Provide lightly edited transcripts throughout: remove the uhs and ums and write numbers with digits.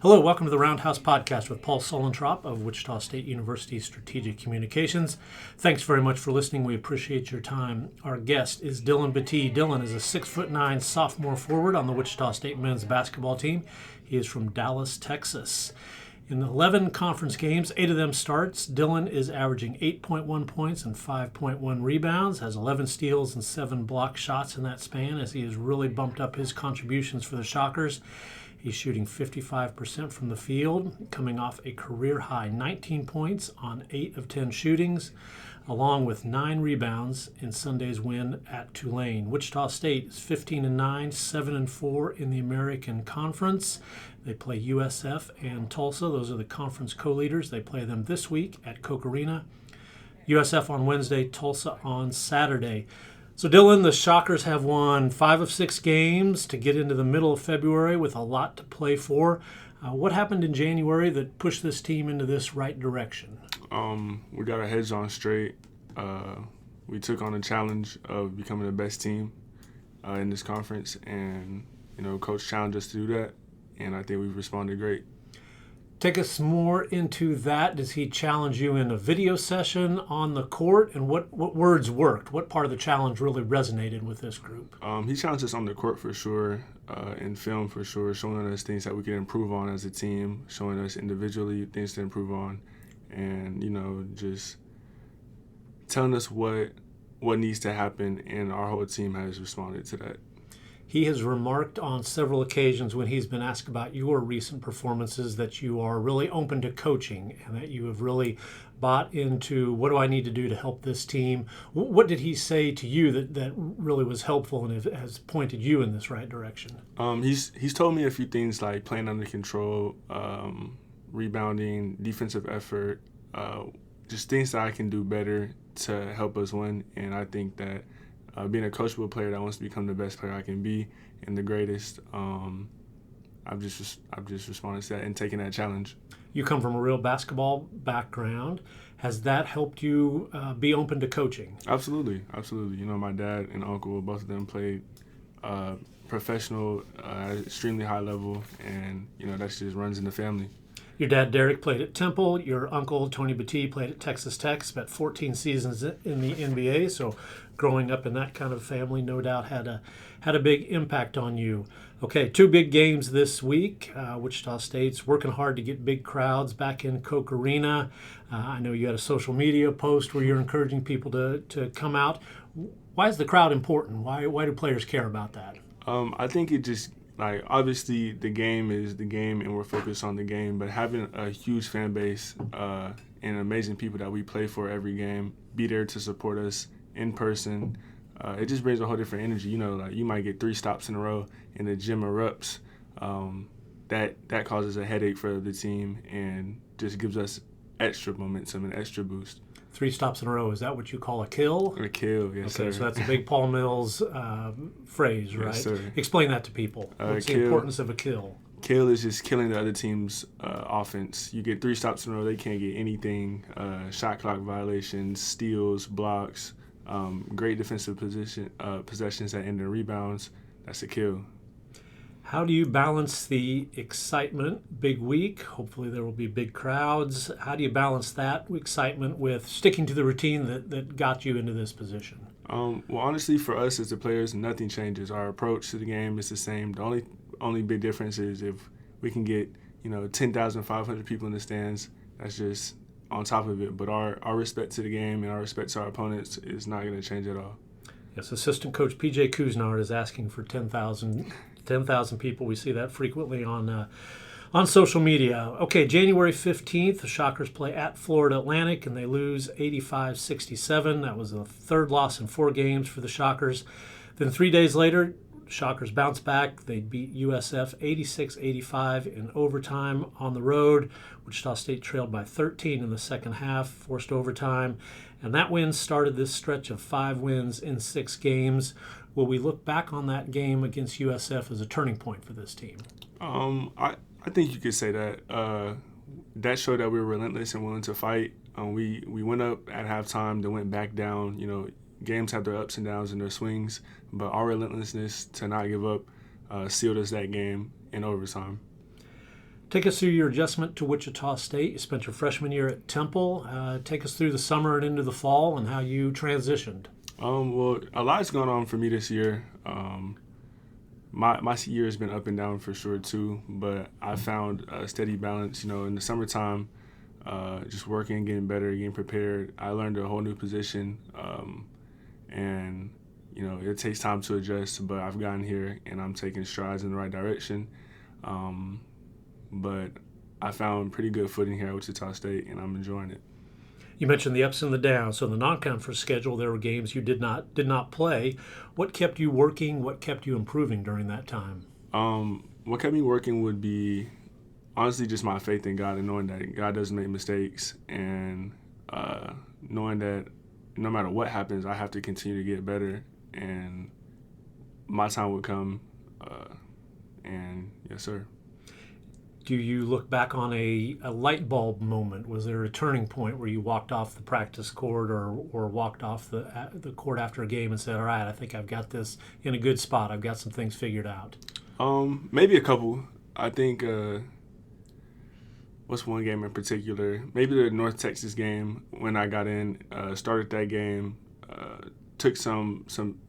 Hello, welcome to the Roundhouse podcast with Paul Solentrop of Wichita State University Strategic Communications. Thanks very much for listening. We appreciate your time. Our guest is Dillon Battie. Dillon is a 6'9" sophomore forward on the Wichita State men's basketball team. He is from Dallas, Texas. In 11 conference games, 8 of them starts, Dillon is averaging 8.1 points and 5.1 rebounds, has 11 steals and 7 block shots in that span as he has really bumped up his contributions for the Shockers. He's shooting 55% from the field, coming off a career-high 19 points on 8 of 10 shootings, along with 9 rebounds in Sunday's win at Tulane. Wichita State is 15-9, 7-4 in the American Conference. They play USF and Tulsa. Those are the conference co-leaders. They play them this week at Koch Arena. USF on Wednesday, Tulsa on Saturday. So, Dillon, the Shockers have won 5 of 6 games to get into the middle of February with a lot to play for. What happened in January that pushed this team into this right direction? We got our heads on straight. We took on the challenge of becoming the best team in this conference, and Coach challenged us to do that, and I think we've responded great. Take us more into that. Does he challenge you in a video session on the court? And what words worked? What part of the challenge really resonated with this group? He challenged us on the court for sure, in film for sure, showing us things that we can improve on as a team, showing us individually things to improve on, and, just telling us what needs to happen, and our whole team has responded to that. He has remarked on several occasions when he's been asked about your recent performances that you are really open to coaching and that you have really bought into what do I need to do to help this team. What did he say to you that really was helpful and has pointed you in this right direction? He's told me a few things like playing under control, rebounding, defensive effort, just things that I can do better to help us win. And I think that being a coachable player that wants to become the best player I can be and the greatest, I've just responded to that and taken that challenge. You come from a real basketball background. Has that helped you be open to coaching? Absolutely. My dad and uncle, both of them played professional at an extremely high level, and that just runs in the family. Your dad, Derek, played at Temple. Your uncle, Tony Battie, played at Texas Tech, spent 14 seasons in the NBA. So growing up in that kind of family no doubt had a big impact on you. Okay, 2 big games this week. Wichita State's working hard to get big crowds back in Koch Arena. I know you had a social media post where you're encouraging people to come out. Why is the crowd important? Why do players care about that? I think it just obviously the game is the game and we're focused on the game, but having a huge fan base and amazing people that we play for every game be there to support us in person, it just brings a whole different energy. You might get 3 stops in a row and the gym erupts. That causes a headache for the team and just gives us extra momentum and extra boost. 3 stops in a row, is that what you call a kill? A kill, yes, sir. Okay, so that's a big Paul Mills phrase, right? Yes, sir. Explain that to people. What's the importance of a kill? Kill is just killing the other team's offense. You get 3 stops in a row, they can't get anything. Shot clock violations, steals, blocks, great defensive possessions that end in rebounds. That's a kill. How do you balance the excitement, big week? Hopefully there will be big crowds. How do you balance that excitement with sticking to the routine that got you into this position? Well, honestly, for us as the players, nothing changes. Our approach to the game is the same. The only big difference is if we can get 10,500 people in the stands, that's just on top of it. But our respect to the game and our respect to our opponents is not going to change at all. Yes, assistant coach P.J. Kuznard is asking for 10,000 people. We see that frequently on social media. Okay, January 15th, the Shockers play at Florida Atlantic, and they lose 85-67. That was the 3rd loss in 4 games for the Shockers. Then 3 days later, Shockers bounce back. They beat USF 86-85 in overtime on the road. Wichita State trailed by 13 in the second half, forced overtime. And that win started this stretch of 5 wins in 6 games. Will we look back on that game against USF as a turning point for this team? I think you could say that. That showed that we were relentless and willing to fight. We went up at halftime, then went back down. Games have their ups and downs and their swings, but our relentlessness to not give up sealed us that game in overtime. Take us through your adjustment to Wichita State. You spent your freshman year at Temple. Take us through the summer and into the fall and how you transitioned. Well, a lot's going on for me this year. My year has been up and down for sure too, but I found a steady balance. In the summertime, just working, getting better, getting prepared. I learned a whole new position, and it takes time to adjust. But I've gotten here, and I'm taking strides in the right direction. But I found pretty good footing here at Wichita State, and I'm enjoying it. You mentioned the ups and the downs. So the non-conference schedule, there were games you did not play. What kept you working? What kept you improving during that time? What kept me working would be honestly just my faith in God and knowing that God doesn't make mistakes, and knowing that no matter what happens, I have to continue to get better, and my time would come. And yes, sir. Do you look back on a light bulb moment? Was there a turning point where you walked off the practice court or walked off the court after a game and said, all right, I think I've got this in a good spot. I've got some things figured out? Maybe a couple. I think what's one game in particular? Maybe the North Texas game when I got in, started that game, took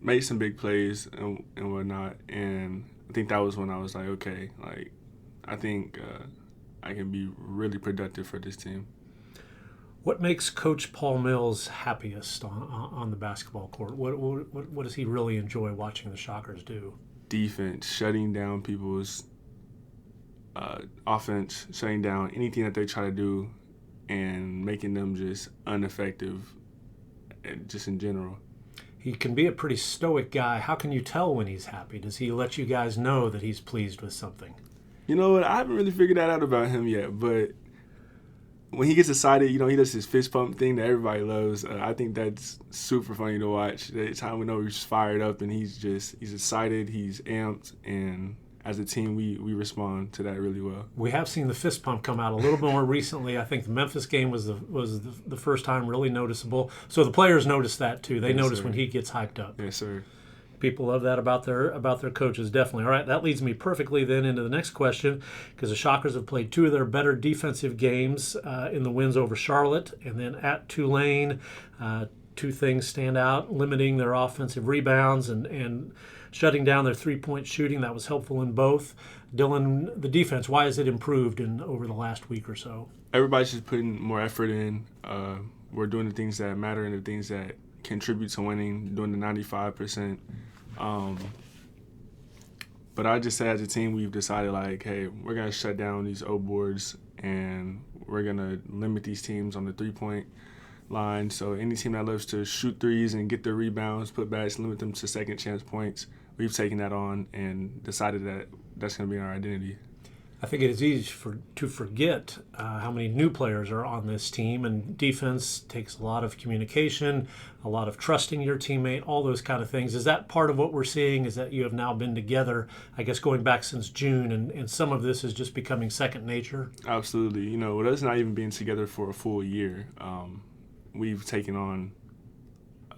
made some big plays and whatnot. And I think that was when I was like, okay, I think I can be really productive for this team. What makes Coach Paul Mills happiest on the basketball court? What does he really enjoy watching the Shockers do? Defense, shutting down people's offense, shutting down anything that they try to do, and making them just ineffective, just in general. He can be a pretty stoic guy. How can you tell when he's happy? Does he let you guys know that he's pleased with something? You know what? I haven't really figured that out about him yet, but when he gets excited, he does his fist pump thing that everybody loves. I think that's super funny to watch. The time we know he's fired up and he's excited, he's amped, and as a team, we respond to that really well. We have seen the fist pump come out a little more recently. I think the Memphis game was the first time really noticeable. So the players notice that too. They notice when he gets hyped up. Yes, sir. People love that about their coaches, definitely. All right, that leads me perfectly then into the next question, because the Shockers have played two of their better defensive games in the wins over Charlotte and then at Tulane. Two things stand out: limiting their offensive rebounds and shutting down their three-point shooting. That was helpful in both. Dillon, the defense, why has it improved over the last week or so? Everybody's just putting more effort in. We're doing the things that matter and the things that contribute to winning, doing the 95%. But I just say as a team, we've decided, hey, we're going to shut down these O boards, and we're going to limit these teams on the three-point line. So any team that loves to shoot threes and get their rebounds, put backs, limit them to second chance points, we've taken that on and decided that that's going to be our identity. I think it is easy to forget how many new players are on this team, and defense takes a lot of communication, a lot of trusting your teammate, all those kind of things. Is that part of what we're seeing, is that you have now been together, I guess, going back since June, and some of this is just becoming second nature? Absolutely. With us not even being together for a full year, we've taken on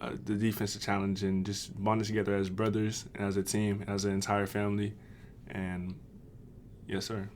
the defensive challenge and just bonded together as brothers, as a team, as an entire family, and yes, sir.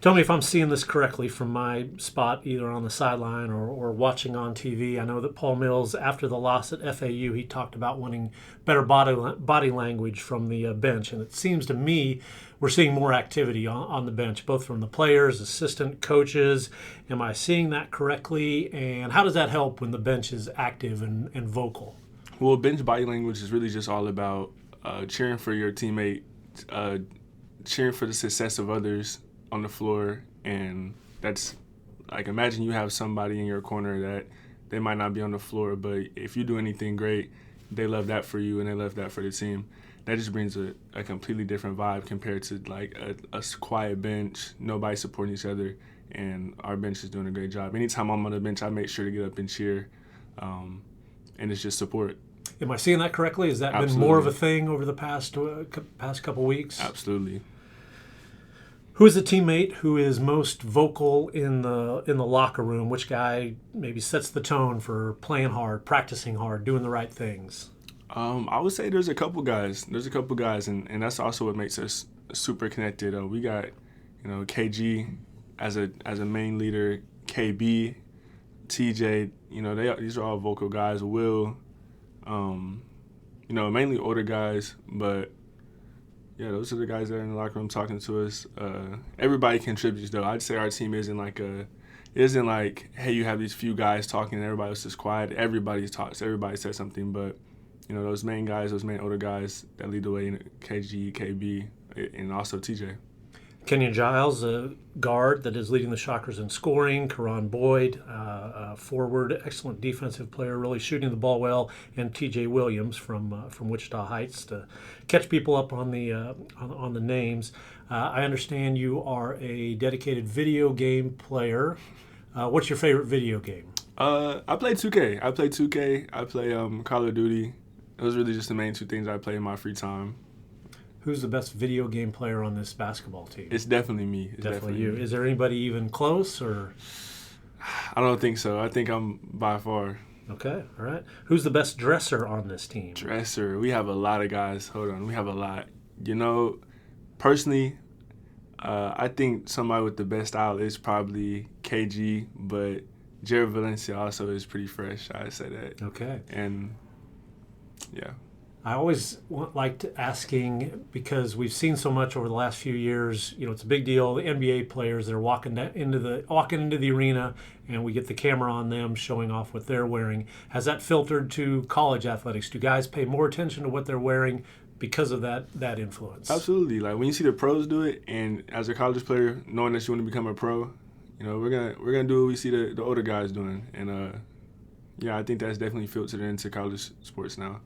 Tell me if I'm seeing this correctly from my spot, either on the sideline or watching on TV. I know that Paul Mills, after the loss at FAU, he talked about wanting better body language from the bench. And it seems to me we're seeing more activity on the bench, both from the players, assistant coaches. Am I seeing that correctly? And how does that help when the bench is active and vocal? Well, bench body language is really just all about cheering for your teammate, cheering for the success of others on the floor, and that's imagine you have somebody in your corner that they might not be on the floor, but if you do anything great, they love that for you and they love that for the team. That just brings a completely different vibe compared to a quiet bench, nobody supporting each other, and our bench is doing a great job. Anytime I'm on the bench, I make sure to get up and cheer, and it's just support. Am I seeing that correctly? Has that Absolutely. been more of a thing over the past couple weeks? Absolutely. Who is the teammate who is most vocal in the locker room? Which guy maybe sets the tone for playing hard, practicing hard, doing the right things? I would say there's a couple guys. And that's also what makes us super connected. We got, KG, as a main leader, KB, TJ, these are all vocal guys. Will, mainly older guys, but yeah, those are the guys that are in the locker room talking to us. Everybody contributes, though. I'd say our team isn't like, hey, you have these few guys talking and everybody else is quiet. Everybody talks. Everybody says something. But, those main guys, those main older guys that lead the way, KG, KB, and also TJ. Kenyon Giles, a guard that is leading the Shockers in scoring. Karan Boyd, forward, excellent defensive player, really shooting the ball well. And TJ Williams from Wichita Heights to catch people up on the names. I understand you are a dedicated video game player. What's your favorite video game? I play 2K. I play Call of Duty. Those are really just the main two things I play in my free time. Who's the best video game player on this basketball team? It's definitely me. Definitely you. Is there anybody even close, or? I don't think so. I think I'm by far. Okay, all right. Who's the best dresser on this team? Dresser. We have a lot of guys. Hold on. We have a lot. Personally, I think somebody with the best style is probably KG, but Jared Valencia also is pretty fresh. I'd say that. Okay. And, yeah. I always liked asking, because we've seen so much over the last few years. It's a big deal. The NBA players, they're walking into the arena, and we get the camera on them showing off what they're wearing. Has that filtered to college athletics? Do guys pay more attention to what they're wearing because of that influence? Absolutely. Like when you see the pros do it, and as a college player, knowing that you want to become a pro, we're gonna do what we see the older guys doing, and I think that's definitely filtered into college sports now.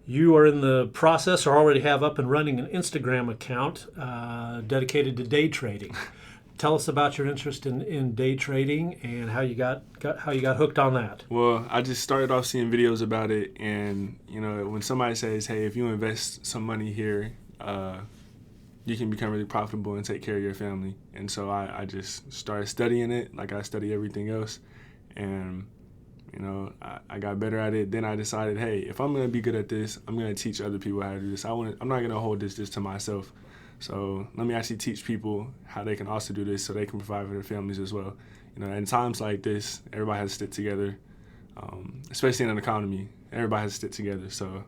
You are in the process, or already have up and running, an Instagram account dedicated to day trading. Tell us about your interest in day trading and how you got hooked on that. Well, I just started off seeing videos about it, and when somebody says, "Hey, if you invest some money here, you can become really profitable and take care of your family," and so I just started studying it like I study everything else, and I got better at it. Then I decided, hey, if I'm going to be good at this, I'm going to teach other people how to do this. I'm not going to hold this just to myself. So let me actually teach people how they can also do this so they can provide for their families as well. In times like this, everybody has to stick together, especially in an economy. Everybody has to stick together. So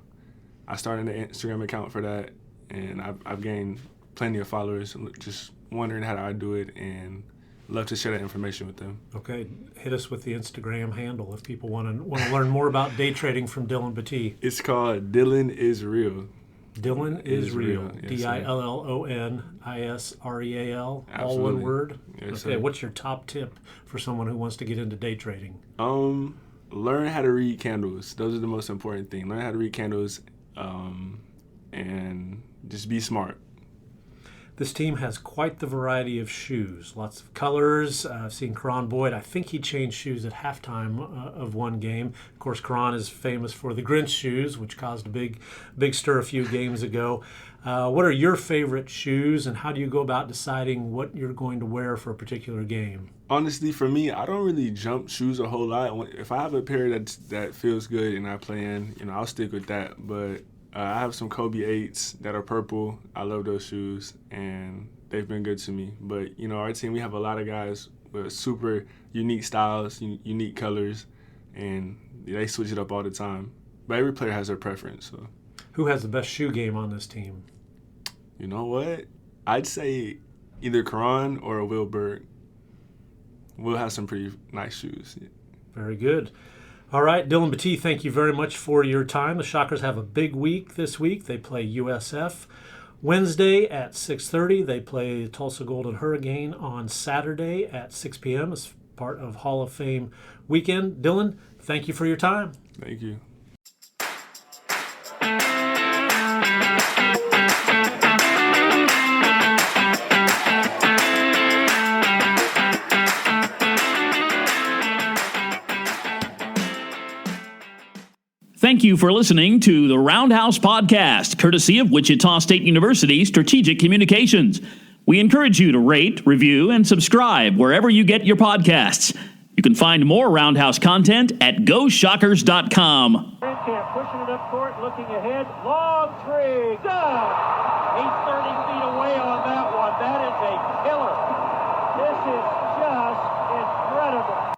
I started an Instagram account for that, and I've gained plenty of followers, just wondering how I do it, and love to share that information with them. Okay, hit us with the Instagram handle if people want to learn more about day trading from Dillon Battie. It's called Dillon is Real. Dillon is Real. Yes, DILLONISREAL. Absolutely. All one word. Yes, okay, sir. What's your top tip for someone who wants to get into day trading? Learn how to read candles. Those are the most important thing. Learn how to read candles, and just be smart. This team has quite the variety of shoes, lots of colors. I've seen Karan Boyd. I think he changed shoes at halftime of one game. Of course, Karan is famous for the Grinch shoes, which caused a big stir a few games ago. What are your favorite shoes, and how do you go about deciding what you're going to wear for a particular game? Honestly, for me, I don't really jump shoes a whole lot. If I have a pair that feels good and I play in, I'll stick with that. But I have some Kobe 8s that are purple. I love those shoes, and they've been good to me. But, our team, we have a lot of guys with super unique styles, unique colors, and they switch it up all the time. But every player has their preference. So, who has the best shoe game on this team? You know what? I'd say either Karan or Will Berg. Will have some pretty nice shoes. Yeah. Very good. All right, Dillon Battie, thank you very much for your time. The Shockers have a big week this week. They play USF Wednesday at 6:30. They play the Tulsa Golden Hurricane on Saturday at 6 p.m. as part of Hall of Fame weekend. Dillon, thank you for your time. Thank you. Thank you for listening to the Roundhouse podcast, courtesy of Wichita State University Strategic Communications. We encourage you to rate, review, and subscribe wherever you get your podcasts. You can find more Roundhouse content at GoShockers.com. Camp pushing it up court, looking ahead. Long three. Good. He's 30 feet away on that one. That is a killer. This is Incredible.